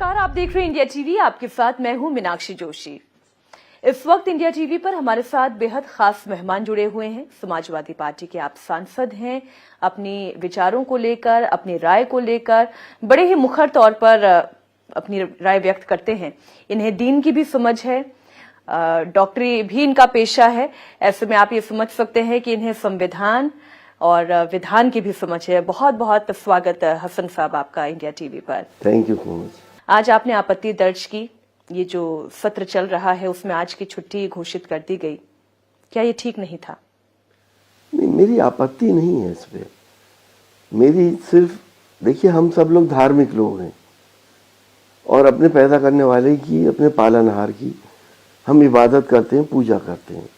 नमस्कार, आप देख रहे हैं इंडिया टीवी। आपके साथ मैं हूं मीनाक्षी जोशी। इस वक्त इंडिया टीवी पर हमारे साथ बेहद खास मेहमान जुड़े हुए हैं। समाजवादी पार्टी के आप सांसद हैं। अपनी विचारों को लेकर, अपनी राय को लेकर बड़े ही मुखर तौर पर अपनी राय व्यक्त करते हैं। इन्हें दीन की भी समझ है, डॉक्टरी भी इनका पेशा है। ऐसे में आप ये समझ सकते हैं कि इन्हें संविधान और विधान की भी समझ है। बहुत बहुत स्वागत हसन साहब आपका इंडिया टीवी पर। Thank you so much. आज आपने आपत्ति दर्ज की, ये जो सत्र चल रहा है उसमें आज की छुट्टी घोषित कर दी गई, क्या ये ठीक नहीं था? नहीं, मेरी आपत्ति नहीं है इस पे। मेरी सिर्फ, देखिए, हम सब लोग धार्मिक लोग हैं और अपने पैदा करने वाले की, अपने पालनहार की हम इबादत करते हैं, पूजा करते हैं।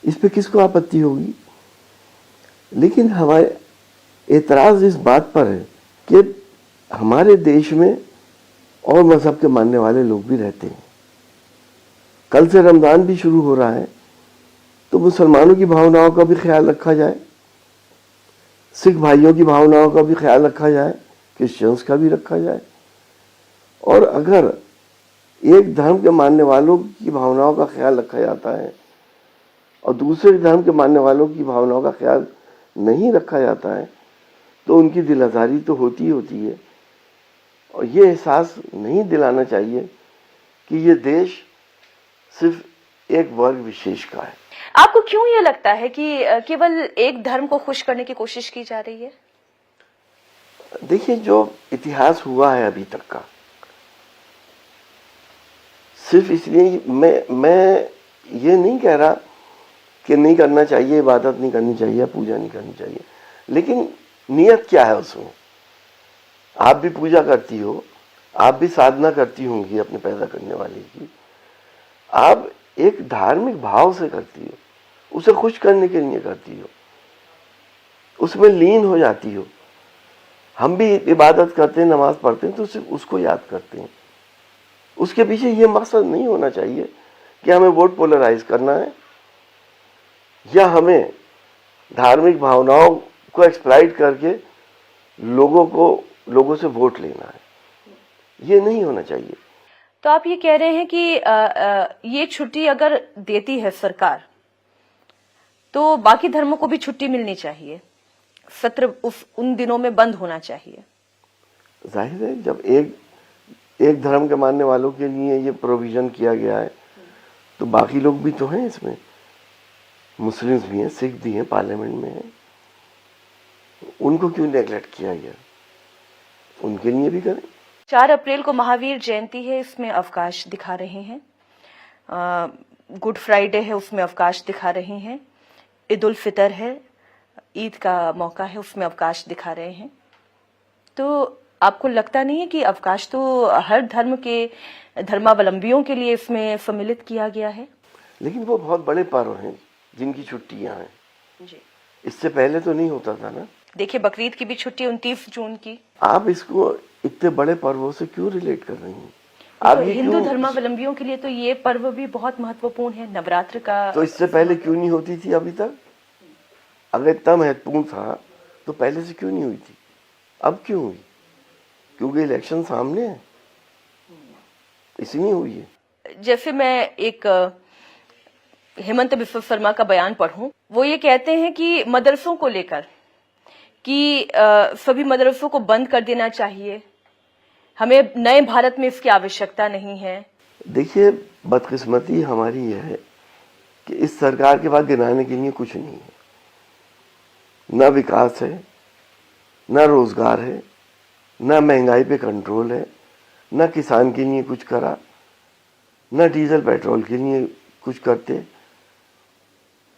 इस पे किसको आपत्ति होगी? लेकिन हमारे एतराज इस बात पर है कि हमारे देश में और मजहब के मानने वाले लोग भी रहते हैं। कल से रमजान भी शुरू हो रहा है, तो मुसलमानों की भावनाओं का भी ख्याल रखा जाए, सिख भाइयों की भावनाओं का भी ख्याल रखा जाए, क्रिश्चियंस का भी रखा जाए। और अगर एक धर्म के मानने वालों की भावनाओं का ख्याल रखा जाता है और दूसरे धर्म के मानने वालों की भावनाओं का ख्याल नहीं रखा जाता है, तो उनकी दिल आज़ारी तो होती ही होती है। और ये एहसास नहीं दिलाना चाहिए कि ये देश सिर्फ एक वर्ग विशेष का है। आपको क्यों ये लगता है कि केवल एक धर्म को खुश करने की कोशिश की जा रही है? देखिए, जो इतिहास हुआ है अभी तक का, सिर्फ इसलिए मैं ये नहीं कह रहा कि नहीं करना चाहिए, इबादत नहीं करनी चाहिए, पूजा नहीं करनी चाहिए, लेकिन नियत क्या है उसमें? आप भी पूजा करती हो, आप भी साधना करती होंगी अपने पैदा करने वाले की। आप एक धार्मिक भाव से करती हो, उसे खुश करने के लिए करती हो, उसमें लीन हो जाती हो। हम भी इबादत करते हैं, नमाज पढ़ते हैं, तो सिर्फ उसको याद करते हैं। उसके पीछे ये मकसद नहीं होना चाहिए कि हमें वोट पोलराइज करना है या हमें धार्मिक भावनाओं को एक्सप्लॉइट करके लोगों से वोट लेना है। ये नहीं होना चाहिए। तो आप ये कह रहे हैं कि ये छुट्टी अगर देती है सरकार, तो बाकी धर्मों को भी छुट्टी मिलनी चाहिए, सत्र उन दिनों में बंद होना चाहिए। जाहिर है, जब एक धर्म के मानने वालों के लिए ये प्रोविजन किया गया है, तो बाकी लोग भी तो हैं इसमें। मुस्लिम्स भी हैं, सिख भी हैं, पार्लियामेंट में हैं। उनको क्यों नेग्लेक्ट किया गया? उनके लिए भी करें। 4 अप्रैल को महावीर जयंती है, इसमें अवकाश दिखा रहे हैं। गुड फ्राइडे है, उसमें अवकाश दिखा रहे हैं। ईद उल फितर है, ईद का मौका है, उसमें अवकाश दिखा रहे हैं। तो आपको लगता नहीं है कि अवकाश तो हर धर्म के धर्मावलंबियों के लिए इसमें सम्मिलित किया गया है? लेकिन वो बहुत बड़े पर्व हैं जिनकी छुट्टियां हैं जी। इससे पहले तो नहीं होता था ना। देखिए, बकरीद की भी छुट्टी 29 जून की। आप इसको इतने बड़े पर्वों से क्यों रिलेट कर रही हैं? तो हिंदू धर्मावलंबियों के लिए तो ये पर्व भी बहुत महत्वपूर्ण है, नवरात्र का। तो इससे पहले क्यों नहीं होती थी अभी तक? अगर इतना महत्वपूर्ण था तो पहले से क्यों नहीं हुई थी? अब क्यों हुई? क्योंकि इलेक्शन सामने है, इसलिए हुई है। जैसे मैं एक हेमंत बिस्वा शर्मा का बयान पढ़ूं, वो ये कहते हैं कि मदरसों को लेकर कि सभी मदरसों को बंद कर देना चाहिए, हमें नए भारत में इसकी आवश्यकता नहीं है। देखिए, बदकिस्मती हमारी यह है कि इस सरकार के पास गिनाने के लिए कुछ नहीं है। न विकास है, न रोजगार है, न महंगाई पे कंट्रोल है, न किसान के लिए कुछ करा, न डीजल पेट्रोल के लिए कुछ करते।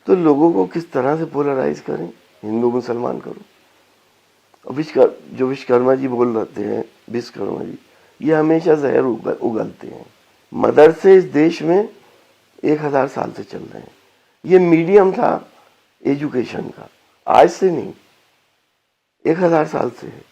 तो लोगों को किस तरह से पोलराइज करें? हिंदू मुसलमान करो। जो विश्वकर्मा जी बोल रहे हैं, विश्वकर्मा जी, ये हमेशा जहर उगलते हैं। मदरसे इस देश में 1000 साल से चल रहे हैं। ये मीडियम था एजुकेशन का, आज से नहीं, 1000 साल से है।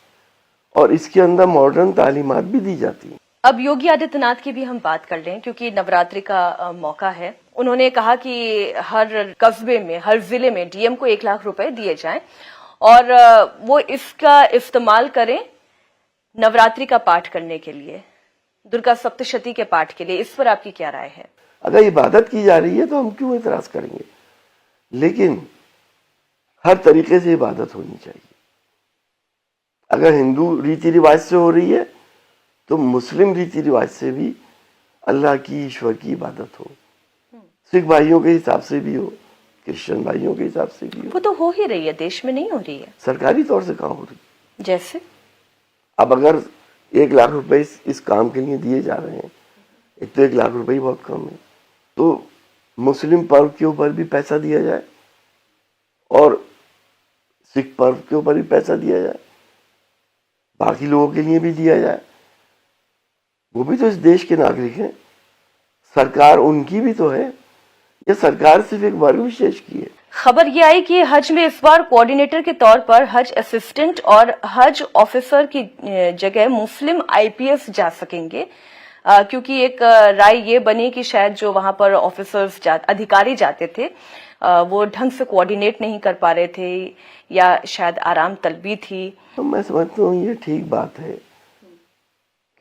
और इसके अंदर मॉडर्न तालीमात भी दी जाती है। अब योगी आदित्यनाथ की भी हम बात कर लें, क्योंकि नवरात्रि का मौका है। उन्होंने कहा कि हर कस्बे में, हर जिले में डीएम को 1 लाख रुपए दिए जाएं और वो इसका इस्तेमाल करें नवरात्रि का पाठ करने के लिए। दुर्गा सप्तशती के पाठ के लिए, इस पर आपकी क्या राय है? अगर इबादत की जा रही है तो हम क्यों इतराज करेंगे, लेकिन हर तरीके से इबादत होनी चाहिए। अगर हिंदू रीति रिवाज से हो रही है तो मुस्लिम रीति रिवाज से भी अल्लाह की, ईश्वर की इबादत हो। सिख भाइयों के हिसाब से भी हो, क्रिश्चियन भाइयों के हिसाब से भी हो। वो तो हो ही रही है, देश में नहीं हो रही है। सरकारी तौर से कहाँ हो रही है? जैसे अब अगर 1 लाख रुपए इस काम के लिए दिए जा रहे हैं, एक तो 1 लाख रुपए ही बहुत कम है, तो मुस्लिम पर्व के ऊपर भी पैसा दिया जाए और सिख पर्व के ऊपर भी पैसा दिया जाए, बाकी लोगों के लिए भी दिया जाए। वो भी तो इस देश के नागरिक हैं, सरकार उनकी भी तो है, या सरकार सिर्फ एक वर्ग विशेष की है? खबर ये आई कि हज में इस बार कोऑर्डिनेटर के तौर पर हज असिस्टेंट और हज ऑफिसर की जगह मुस्लिम आईपीएस जा सकेंगे, क्योंकि एक राय ये बनी कि शायद जो वहां पर ऑफिसर्स अधिकारी जाते थे वो ढंग से कोऑर्डिनेट नहीं कर पा रहे थे, या शायद आराम तलबी थी। तो मैं समझता हूँ ये ठीक बात है,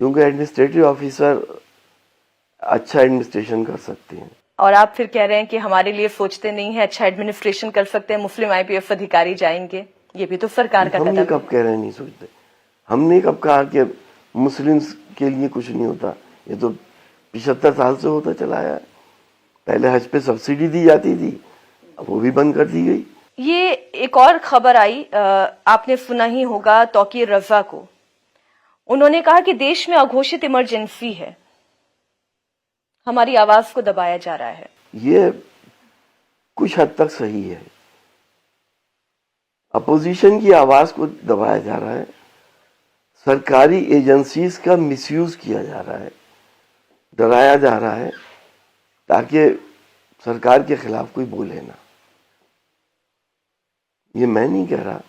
क्योंकि एडमिनिस्ट्रेटिव ऑफिसर अच्छा एडमिनिस्ट्रेशन कर सकते हैं। और आप फिर कह रहे हैं कि हमारे लिए सोचते नहीं है, अच्छा एडमिनिस्ट्रेशन कर सकते हैं, मुस्लिम आईपीएस अधिकारी जाएंगे, ये भी तो सरकार का हम कदम ये है। कब कह रहे हैं नहीं सोचते? हमने कब कहा कि मुस्लिम्स के लिए कुछ नहीं होता? ये तो 75 साल से होता चला आया है। पहले हज पे सब्सिडी दी जाती थी, अब वो भी बंद कर दी गई। ये एक और खबर आई, आपने सुना ही होगा तौकीर रजा को। उन्होंने कहा कि देश में अघोषित इमरजेंसी है, हमारी आवाज को दबाया जा रहा है। ये कुछ हद तक सही है, अपोजिशन की आवाज को दबाया जा रहा है, सरकारी एजेंसीज का मिसयूज किया जा रहा है, डराया जा रहा है ताकि सरकार के खिलाफ कोई बोले ना। ये मैं नहीं कह रहा,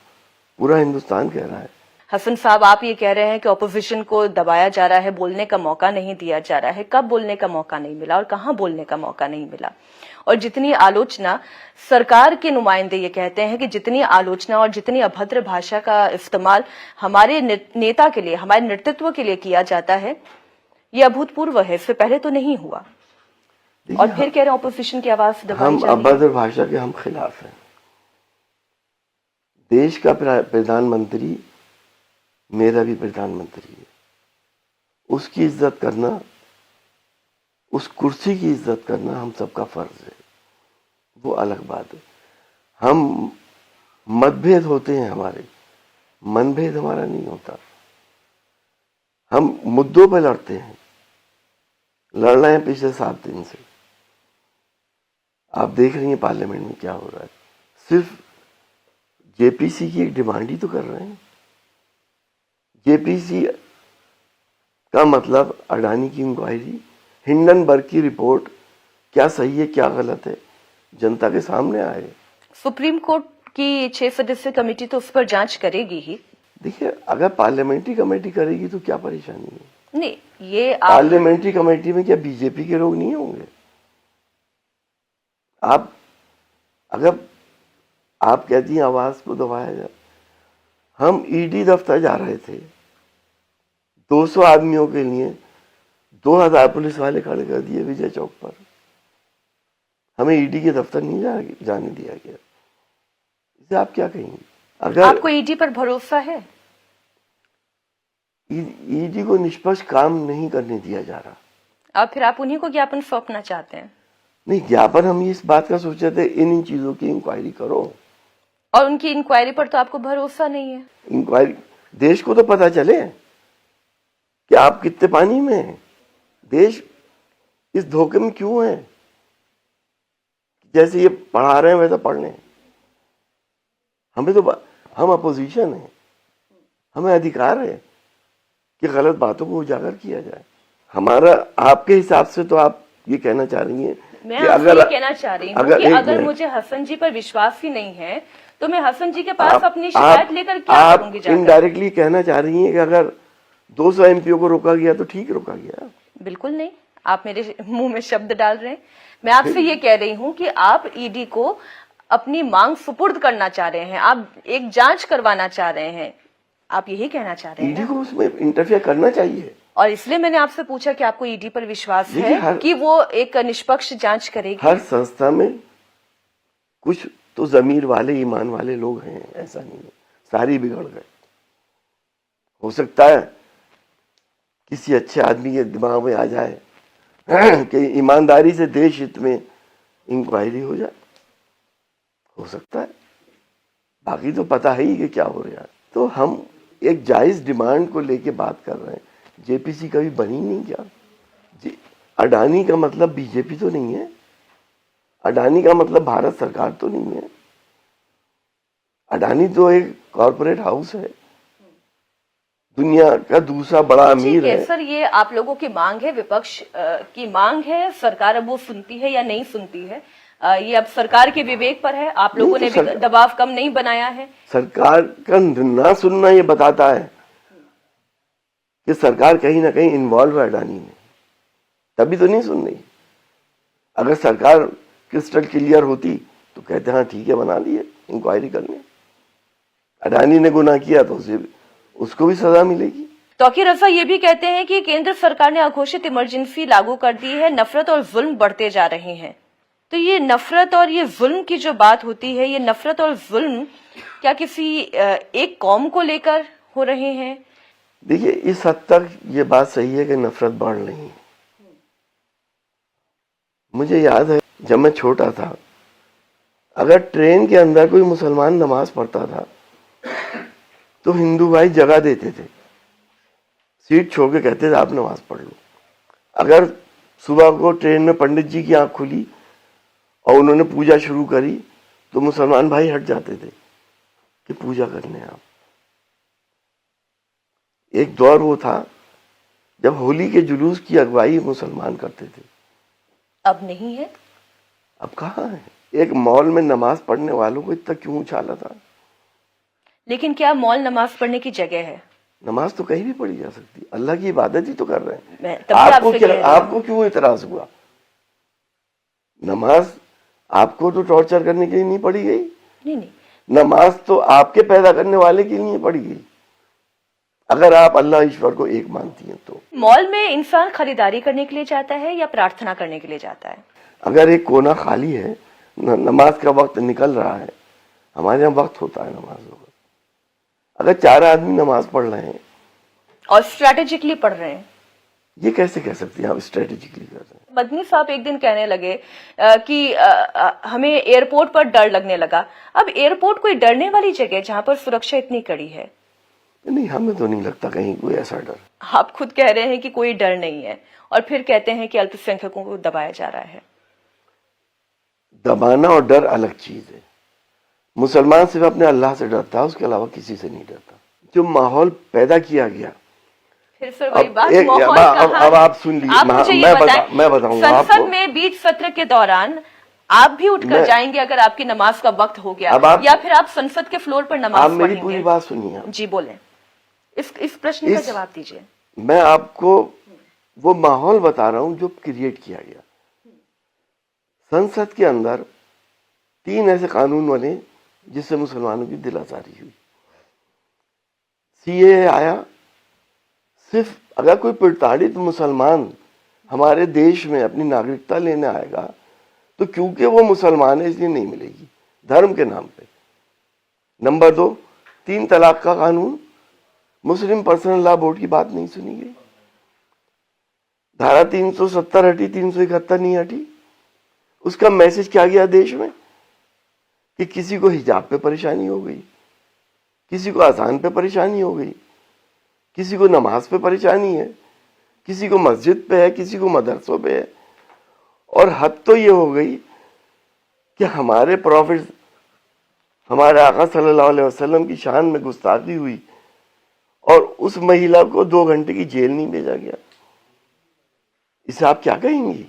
पूरा हिंदुस्तान कह रहा है। हसन साहब, आप ये कह रहे हैं कि ऑपोजिशन को दबाया जा रहा है, बोलने का मौका नहीं दिया जा रहा है। कब बोलने का मौका नहीं मिला और कहां बोलने का मौका नहीं मिला? और जितनी आलोचना सरकार के नुमाइंदे ये कहते हैं कि जितनी आलोचना और जितनी अभद्र भाषा का इस्तेमाल हमारे नेता के लिए, हमारे नेतृत्व के लिए किया जाता है, ये अभूतपूर्व है, इससे पहले तो नहीं हुआ। और फिर कह रहे हैं ऑपोजिशन की आवाज दबाई जा रही है। हम अभद्र भाषा के हम खिलाफ हैं। देश का प्रधानमंत्री मेरा भी प्रधानमंत्री है, उसकी इज्जत करना, उस कुर्सी की इज्जत करना हम सबका फर्ज है, वो अलग बात है। हम मतभेद होते हैं हमारे, मनभेद हमारा नहीं होता। हम मुद्दों पे लड़ते हैं, लड़ रहे हैं पिछले 7 दिन से। आप देख रही हैं पार्लियामेंट में क्या हो रहा है, सिर्फ जेपीसी की एक डिमांड ही तो कर रहे हैं। जेपीसी का मतलब अडानी की इंक्वायरी, हिंडनबर्ग की रिपोर्ट, क्या सही है क्या गलत है, जनता के सामने आए। सुप्रीम कोर्ट की 6 सदस्यीय कमेटी तो उस पर जांच करेगी ही। देखिए, अगर पार्लियामेंट्री कमेटी करेगी तो क्या परेशानी है? नहीं, ये पार्लियामेंट्री कमेटी में क्या बीजेपी के लोग नहीं होंगे? अगर आप कहती हैं आवाज को दबाया जाए, हम ईडी दफ्तर जा रहे थे, 200 आदमियों के लिए 2000 पुलिस वाले खड़े कर दिए विजय चौक पर। हमें ईडी के दफ्तर नहीं जाने दिया गया। इसे आप क्या कहेंगे? अगर आपको ईडी पर भरोसा है? ईडी को निष्पक्ष काम नहीं करने दिया जा रहा। अब फिर आप उन्हीं को ज्ञापन सौंपना चाहते हैं? नहीं, ज्ञापन हम इस बात का सोचे थे, इन चीजों की इंक्वायरी करो। और उनकी इंक्वायरी पर तो आपको भरोसा नहीं है? इंक्वायरी, देश को तो पता चले कि आप कितने पानी में हैं। देश इस धोखे में क्यों है? जैसे ये पढ़ा रहे हैं वैसा पढ़ लें। हम अपोजिशन है, हमें अधिकार है कि गलत बातों को उजागर किया जाए। हमारा, आपके हिसाब से तो आप ये कहना चाह रही हैं मैं आपसे ये कहना चाह रही हूँ कि अगर मुझे हसन जी पर विश्वास ही नहीं है तो मैं हसन जी के पास अपनी शिकायत लेकर क्या करूंगी? आप इनडायरेक्टली कहना चाह रही हैं कि अगर 200 एमपीओ को रोका गया तो ठीक रोका गया? बिल्कुल नहीं, आप मेरे मुंह में शब्द डाल रहे हैं। मैं आपसे ये कह रही हूँ कि आप ईडी को अपनी मांग सुपुर्द करना चाह रहे हैं, आप एक जांच करवाना चाह रहे हैं, आप यही कहना चाह रहे हैं? ईडी को उसमें इंटरफेयर करना चाहिए। और इसलिए मैंने आपसे पूछा कि आपको ईडी पर विश्वास देखिए, है कि वो एक निष्पक्ष जांच करेगी। हर संस्था में कुछ तो जमीर वाले, ईमान वाले लोग हैं, ऐसा नहीं है सारी बिगड़ गए। हो सकता है किसी अच्छे आदमी के दिमाग में आ जाए कि ईमानदारी से देश हित में इंक्वायरी हो जाए, हो सकता है, बाकी तो पता है ही कि क्या हो रहा है। तो हम एक जायज डिमांड को लेके बात कर रहे हैं। जेपीसी कभी बनी नहीं क्या? अडानी का मतलब बीजेपी तो नहीं है, अडानी का मतलब भारत सरकार तो नहीं है, अडानी तो एक कॉरपोरेट हाउस है, दुनिया का दूसरा बड़ा अमीर है। सर, ये आप लोगों की मांग है, विपक्ष की मांग है, सरकार अब वो सुनती है या नहीं सुनती है, ये अब सरकार के विवेक पर है। आप लोगों ने भी दबाव कम नहीं बनाया है। सरकार का ना सुनना ये बताता है कि सरकार कहीं ना कहीं इन्वॉल्व है अडानी में, तभी तो नहीं सुन रही। अगर सरकार क्रिस्टल क्लियर होती तो कहते हाँ ठीक है, बना दिए, इंक्वायरी करने। अडानी ने गुनाह किया तो उसको भी सजा मिलेगी। तौकीर रजा ये भी कहते हैं कि केंद्र सरकार ने अघोषित इमरजेंसी लागू कर दी है, नफरत और जुल्म बढ़ते जा रहे हैं। तो ये नफरत और ये जुल्म की जो बात होती है, ये नफरत और जुल्म क्या किसी एक कौम को लेकर हो रहे हैं? देखिए, इस हद तक ये बात सही है कि नफरत बढ़ रही है। मुझे याद है जब मैं छोटा था, अगर ट्रेन के अंदर कोई मुसलमान नमाज पढ़ता था तो हिंदू भाई जगह देते थे, सीट छोड़ के कहते थे आप नमाज पढ़ लो। अगर सुबह को ट्रेन में पंडित जी की आंख खुली और उन्होंने पूजा शुरू करी तो मुसलमान भाई हट जाते थे कि पूजा करने आप। एक दौर वो था जब होली के जुलूस की अगुवाई मुसलमान करते थे। अब नहीं है। अब कहाँ है? एक मॉल में नमाज पढ़ने वालों को इतना क्यों उछाला था? लेकिन क्या मॉल नमाज पढ़ने की जगह है? नमाज तो कहीं भी पढ़ी जा सकती, अल्लाह की इबादत ही तो कर रहे हैं। आपको क्यों इतराज हुआ? नमाज आपको तो टॉर्चर करने के लिए नहीं पढ़ी गई। नहीं, नमाज तो आपके पैदा करने वाले के लिए पढ़ी गई, अगर आप अल्लाह ईश्वर को एक मानती हैं तो। मॉल में इंसान खरीदारी करने के लिए जाता है या प्रार्थना करने के लिए जाता है? अगर एक कोना खाली है, नमाज का वक्त निकल रहा है, हमारे यहाँ वक्त होता है नमाज का, अगर 4 आदमी नमाज पढ़ रहे हैं और स्ट्रेटेजिकली पढ़ रहे हैं, ये कैसे कह सकते हैं आप स्ट्रेटेजिकली कर रहे हैं? मदनी साहब एक दिन कहने लगे कि हमें एयरपोर्ट पर डर लगने लगा। अब एयरपोर्ट कोई डरने वाली जगह जहां पर सुरक्षा इतनी कड़ी है? नहीं, हमें तो नहीं लगता कहीं कोई ऐसा डर। आप खुद कह रहे हैं कि कोई डर नहीं है और फिर कहते हैं कि अल्पसंख्यकों को दबाया जा रहा है। दबाना और डर अलग चीज है। मुसलमान सिर्फ अपने अल्लाह से डरता है, उसके अलावा किसी से नहीं डरता। जो माहौल पैदा किया गया, फिर सर वही बात, अब आप सुन लीजिए, मैं बताऊंगा आपको। संसद में बीच सत्र के दौरान आप भी उठकर जाएंगे अगर आपकी नमाज का वक्त हो गया, या फिर आप संसद के फ्लोर पर नमाज पढ़ेंगे? मेरी पूरी बात सुनिए। जी बोलें, इस प्रश्न का जवाब दीजिए। मैं आपको वो माहौल बता रहा हूं जो क्रिएट किया गया। संसद के अंदर 3 ऐसे कानून बने जिससे मुसलमानों की दिल आजारी हुई। सीएए आया, सिर्फ अगर कोई प्रताड़ित मुसलमान हमारे देश में अपनी नागरिकता लेने आएगा तो क्योंकि वो मुसलमान है इसलिए नहीं मिलेगी, धर्म के नाम पे। नंबर 2, 3 तलाक का कानून, मुस्लिम पर्सनल लॉ बोर्ड की बात नहीं सुनी गई। धारा 370 हटी, 371 नहीं हटी। उसका मैसेज क्या गया देश में कि किसी को हिजाब पे परेशानी हो गई, किसी को अजान पे परेशानी हो गई, किसी को नमाज पे परेशानी है, किसी को मस्जिद पे है, किसी को मदरसों पे है। और हद तो ये हो गई कि हमारे प्रॉफिट, हमारे आका सल्लल्लाहु अलैहि वसल्लम की शान में गुस्ताखी हुई और उस महिला को 2 घंटे की जेल नहीं भेजा गया। इसे आप क्या कहेंगी?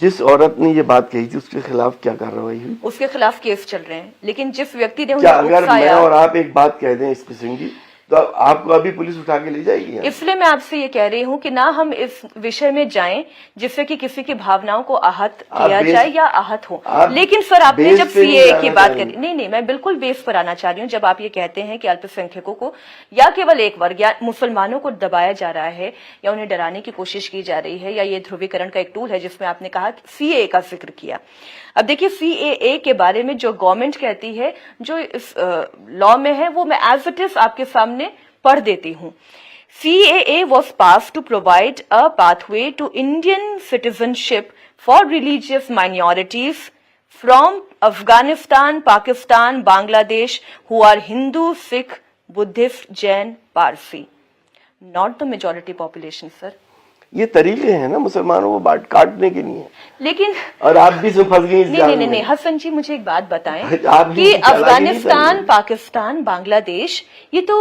जिस औरत ने ये बात कही थी उसके खिलाफ क्या कार्रवाई हुई? उसके खिलाफ केस चल रहे हैं, लेकिन जिस व्यक्ति ने क्या अगर मैं और आप एक बात कह दें इस किस्म की तो आपको अभी पुलिस उठा के ले जाएगी यहाँ। इसलिए मैं आपसे ये कह रही हूँ कि ना हम इस विषय में जाएं जिससे कि किसी की भावनाओं को आहत किया जाए या आहत हो। लेकिन सर आपने जब सीएए की बात करी, नहीं मैं बिल्कुल बेस पर आना चाह रही हूँ। जब आप ये कहते हैं कि अल्पसंख्यकों को या केवल एक वर्ग या मुसलमानों को दबाया जा रहा है या उन्हें डराने की कोशिश की जा रही है, या ये ध्रुवीकरण का एक टूल है जिसमें आपने कहा सीएए का जिक्र किया। अब देखिए सीएए के बारे में जो गवर्नमेंट कहती है, जो इस लॉ में है, वो मैं एज इट इज आपके सामने पढ़ देती हूं। CAA was passed to provide a pathway to Indian citizenship for religious minorities from Afghanistan, Pakistan, Bangladesh who are Hindu, Sikh, Buddhist, Jain, Parsi. Not the majority population, sir. ये तरीके हैं ना मुसलमानों को बांट काटने के लिए, लेकिन और आप भी इसमें फंस गई। नहीं हसन जी, मुझे एक बात बताएं कि अफगानिस्तान, पाकिस्तान, बांग्लादेश ये तो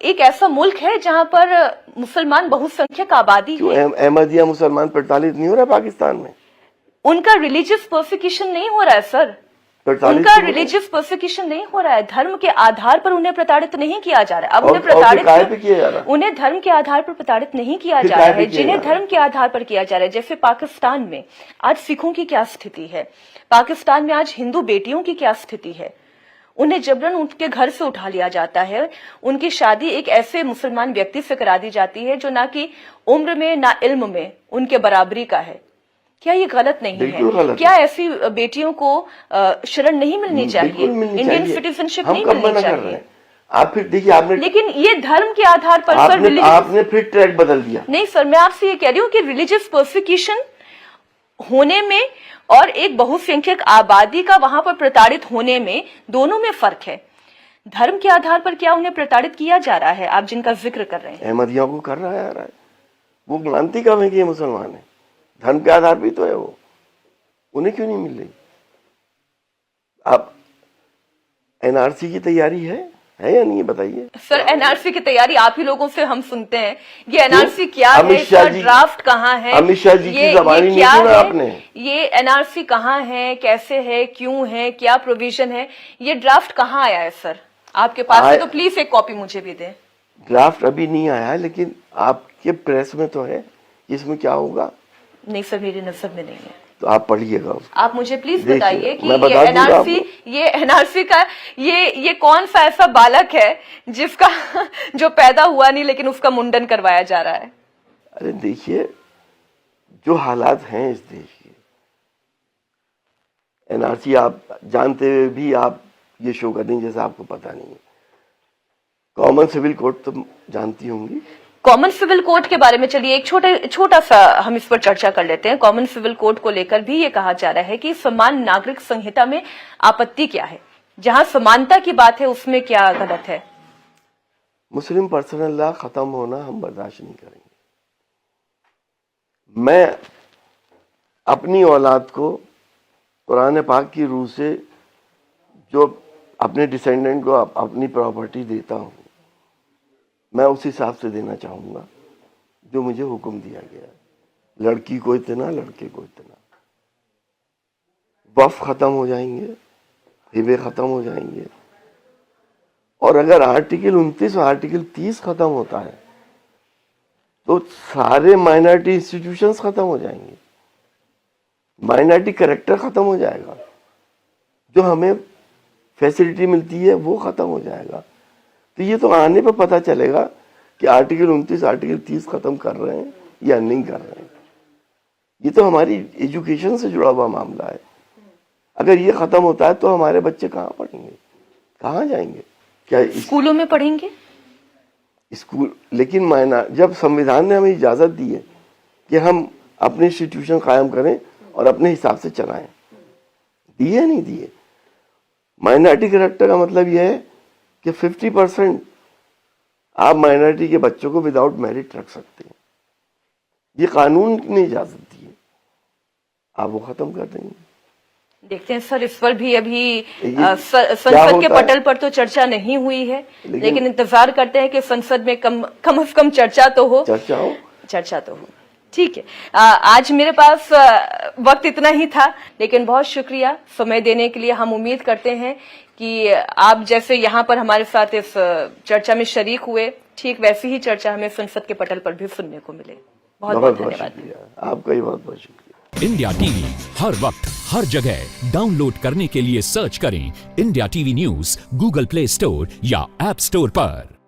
एक ऐसा मुल्क है जहां पर मुसलमान बहुसंख्यक आबादी है। अहमदिया मुसलमान प्रताड़ित नहीं हो रहा पाकिस्तान में? उनका रिलीजियस परसिक्यूशन नहीं हो रहा है सर, उनका रिलीजियस परसिक्यूशन नहीं हो रहा है। धर्म के आधार पर उन्हें प्रताड़ित नहीं किया जा रहा है। अब उन्हें प्रताड़ित उन्हें धर्म के आधार पर प्रताड़ित नहीं किया जा रहा है, जिन्हें धर्म के आधार पर किया जा रहा है। जैसे पाकिस्तान में आज सिखों की क्या स्थिति है, पाकिस्तान में आज हिंदू बेटियों की क्या स्थिति है। उन्हें जबरन उनके घर से उठा लिया जाता है, उनकी शादी एक ऐसे मुसलमान व्यक्ति से करा दी जाती है जो ना कि उम्र में ना इल्म में उनके बराबरी का है। क्या ये गलत नहीं है? क्या ऐसी बेटियों को शरण नहीं मिलनी चाहिए? इंडियन सिटीजनशिप नहीं मिलनी चाहिए? आप फिर देखिए, आपने, लेकिन ये धर्म के आधार पर आपने फिर ट्रैक बदल दिया। नहीं सर, मैं आपसे ये कह रही हूँ कि रिलीजियस परसिक्यूशन होने में और एक बहुसंख्यक आबादी का वहां पर प्रताड़ित होने में, दोनों में फर्क है। धर्म के आधार पर क्या उन्हें प्रताड़ित किया जा रहा है, आप जिनका जिक्र कर रहे हैं? अहमदियों को कर रहा है, वो मानती कब है कि ये मुसलमान है? धर्म के आधार भी तो है वो, उन्हें क्यों नहीं मिल रही? अब एनआरसी की तैयारी है या नहीं, बताइए सर। एनआरसी की तैयारी आप ही लोगों से हम सुनते हैं। ये एनआरसी क्या है, इसका ड्राफ्ट कहाँ है? अमित शाह जी की ज़बानी नहीं सुना आपने? ये एनआरसी कहाँ है, कैसे है, क्यों है, क्या प्रोविजन है, ये ड्राफ्ट कहाँ आया है सर? आपके पास है तो प्लीज एक कॉपी मुझे भी दें। ड्राफ्ट अभी नहीं आया है, लेकिन आपके प्रेस में तो है। इसमें क्या होगा? नहीं सर, मेरी नजर में नहीं है। तो आप पढ़िएगा। आप मुझे प्लीज बताइए कि ये एनआरसी का ये कौन सा ऐसा बालक है जिसका जो पैदा हुआ नहीं लेकिन उसका मुंडन करवाया जा रहा है? अरे देखिए, जो हालात हैं इस देश के, एनआरसी आप जानते हुए भी आप ये शो कर रही जैसे आपको पता नहीं है। कॉमन सिविल कोड तो जानती होंगी। कॉमन सिविल कोड के बारे में चलिए एक छोटा सा हम इस पर चर्चा कर लेते हैं। कॉमन सिविल कोड को लेकर भी ये कहा जा रहा है कि समान नागरिक संहिता में आपत्ति क्या है? जहां समानता की बात है उसमें क्या गलत है? मुस्लिम पर्सनल लॉ खत्म होना हम बर्दाश्त नहीं करेंगे। मैं अपनी औलाद को कुरान पाक की रूह से जो अपने डिसेंडेंट को अपनी प्रॉपर्टी देता हूं, मैं उस हिसाब से देना चाहूंगा जो मुझे हुक्म दिया गया है। लड़की को इतना, लड़के को इतना। वक्फ खत्म हो जाएंगे, हिबे खत्म हो जाएंगे, और अगर आर्टिकल 29 और आर्टिकल 30 खत्म होता है तो सारे माइनॉरिटी इंस्टीट्यूशंस खत्म हो जाएंगे, माइनॉरिटी कैरेक्टर खत्म हो जाएगा, जो हमें फैसिलिटी मिलती है वो खत्म हो जाएगा। तो ये तो आने पर पता चलेगा कि आर्टिकल 29 आर्टिकल 30 खत्म कर रहे हैं या नहीं कर रहे हैं। ये तो हमारी एजुकेशन से जुड़ा हुआ मामला है। अगर ये खत्म होता है तो हमारे बच्चे कहाँ पढ़ेंगे, कहाँ जाएंगे? क्या स्कूलों में पढ़ेंगे? स्कूल, लेकिन जब संविधान ने हमें इजाजत दी है कि हम अपने इंस्टीट्यूशन कायम करें और अपने हिसाब से चलाएं, दिए नहीं दिए। माइनॉरिटी कैरेक्टर का मतलब यह है कि 50% आप माइनॉरिटी के बच्चों को विदाउट मेरिट रख सकते हैं। ये कानून ने इजाजत दी है, आप वो खत्म कर देंगे। देखते हैं सर, इस पर भी अभी संसद के पटल पर तो चर्चा नहीं हुई है, लेकिन इंतजार करते हैं कि संसद में कम से कम चर्चा तो हो। चर्चा तो हो। ठीक है, आज मेरे पास वक्त इतना ही था, लेकिन बहुत शुक्रिया समय देने के लिए। हम उम्मीद करते हैं कि आप जैसे यहाँ पर हमारे साथ इस चर्चा में शरीक हुए, ठीक वैसी ही चर्चा हमें संसद के पटल पर भी सुनने को मिले। बहुत बहुत धन्यवाद। शुक्रिया, आपका ही बहुत बहुत शुक्रिया। इंडिया टीवी हर वक्त हर जगह डाउनलोड करने के लिए सर्च करें India TV news Google play store या ऐप स्टोर पर।